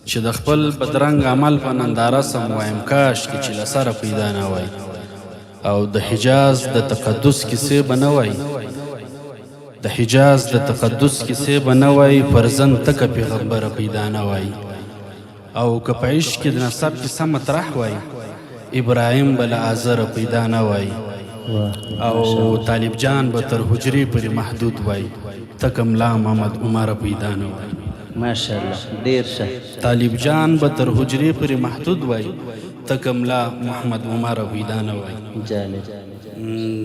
چې د خپل بدرنګ عمل په ننداره سم وایم کاش کې چې له سره پیدا نه وای او د حجاز د تقدس کیسې به نه وای فرزند تکه پیغمبره پیدا نه وای او که په عشق کې د نسب کیسه مطرح وای ابراهیم به له آزره پیدا نه وای او طالب جان به تر حجرې پورې محدود وای تکه ملا محمد عمر پیدا نه وای ماشاءالله ډیر ښه طالب جان به تر حجرې پورې محدود وای تکه ملا محمد عمر پیدا نه وای جالب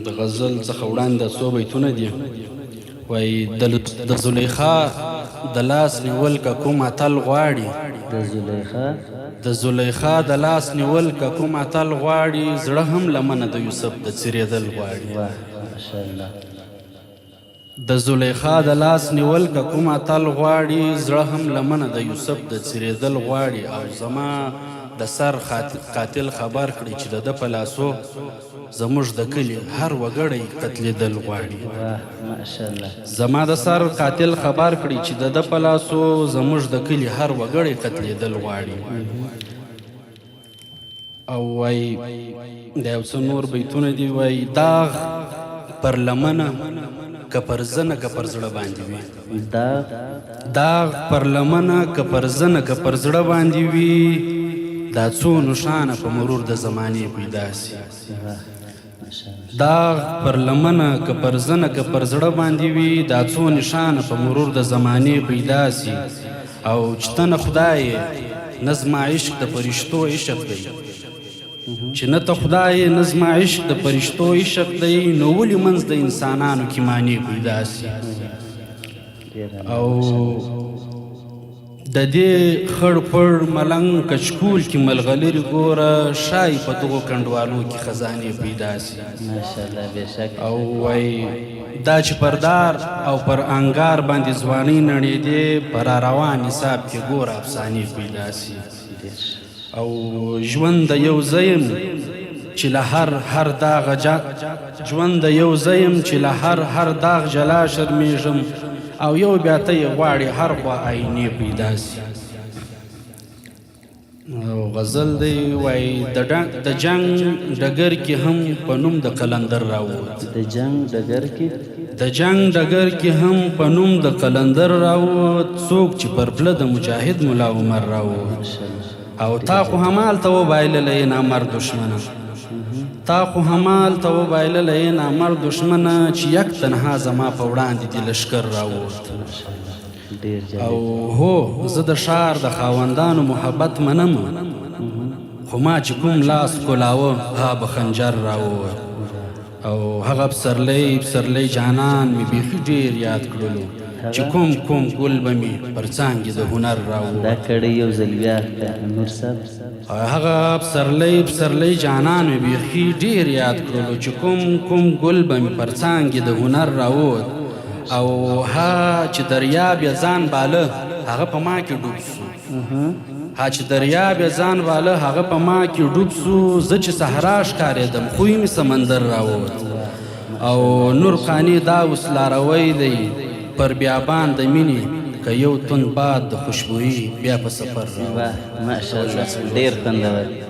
د غزل څخه وړاندې څو بیتونه دي وای د زلیخا د لاس نیول که کوم اتل غواړي د زلیخا د لاس نیول که کوم اتل غواړي زړه هم لمنه د یوسف د څیرېدل غواړي ماشاءالله د زلیخا د لاس نیول که کوم اتل غواړي زړه هم لمنه د یوسف د څیرېدل غواړي او زما د سر قاتل خبر کړي چې د ده په لاسو زموږ د کلي هر وګړی قتلېدل غواړي زما د سر قاتل خبر کړي چې د ده په لاسو زموږ د کلي هر وګړی قتلېدل غواړي او وای د یو څه نور بیتونه دي وای داغ پر لمنه که پر زنه که پر زړه باندې وي داغ پر لمنه که پر زنه که پر زړه باندې وي دا څو نښانه په مرور د زمانې پیدا سي داغ پر لمنه که پر زنه که پر زړه باندې وي دا څو نښانه په مرور د زمانې پیدا سي او چې ته نه خدای نه زما عشق د فرشتو عشق دی چې نه ته خدای نه زما عشق د فرشتو عشق دی نو ولې منځ د انسانانو کې معنی پیدا سي او د دې خړ پړ ملنګ کچکول کې ملغلرې ګوره شای په دغو کنډوالو کې خزانې پیدا سي او وای دا چې پر دار او پر انګار باندې ځوانۍ نړېدې پر روان حساب کې ګوره افسانې پیدا سي او ژوند د یو ځایم چې له هر داغ ژوند د یو ځایم چې له هر داغ جلا شرمېږم او یو بیا ته یې غواړي هر خوا آینې پیدا سي او غزل دی وای د جنگ ډګر کې هم په نوم د قلندر راووت د جنگ ډګر کې هم په نوم د قلندر راووت څوک چې پر پله د مجاهد ملا عمر راووت او تا خو همالته وبایللی نامرد دشمنه نامرد دشمنه چې یک تنها زما په وړاندې دې لشکر راووت او هو زه د ښار د خاوندانو محبت منم خو ما چې کوم لاس کولاوه ها به خنجر راووت او هغه پسرلی جانان مې بیخي ډېر یاد کړلو چې کوم ګل به مې پر څانګې د هنر راووت هغه پسرلی جانان مې بیخي ډېر یاد کړلو چې کوم ګل به مې پر څانګې د هنر راووت او ها چې دریاب یې ځان باله هغه په ما کې ډوب سو زه چې صحرا ښکارېدم خوی مې سمندر راووت او نور قانع دا اوس لاروی دی پر بیابان د مینې که یو توند باد د خوشبویي بیا په سفر راووت ماشاءالله ډېر خوندور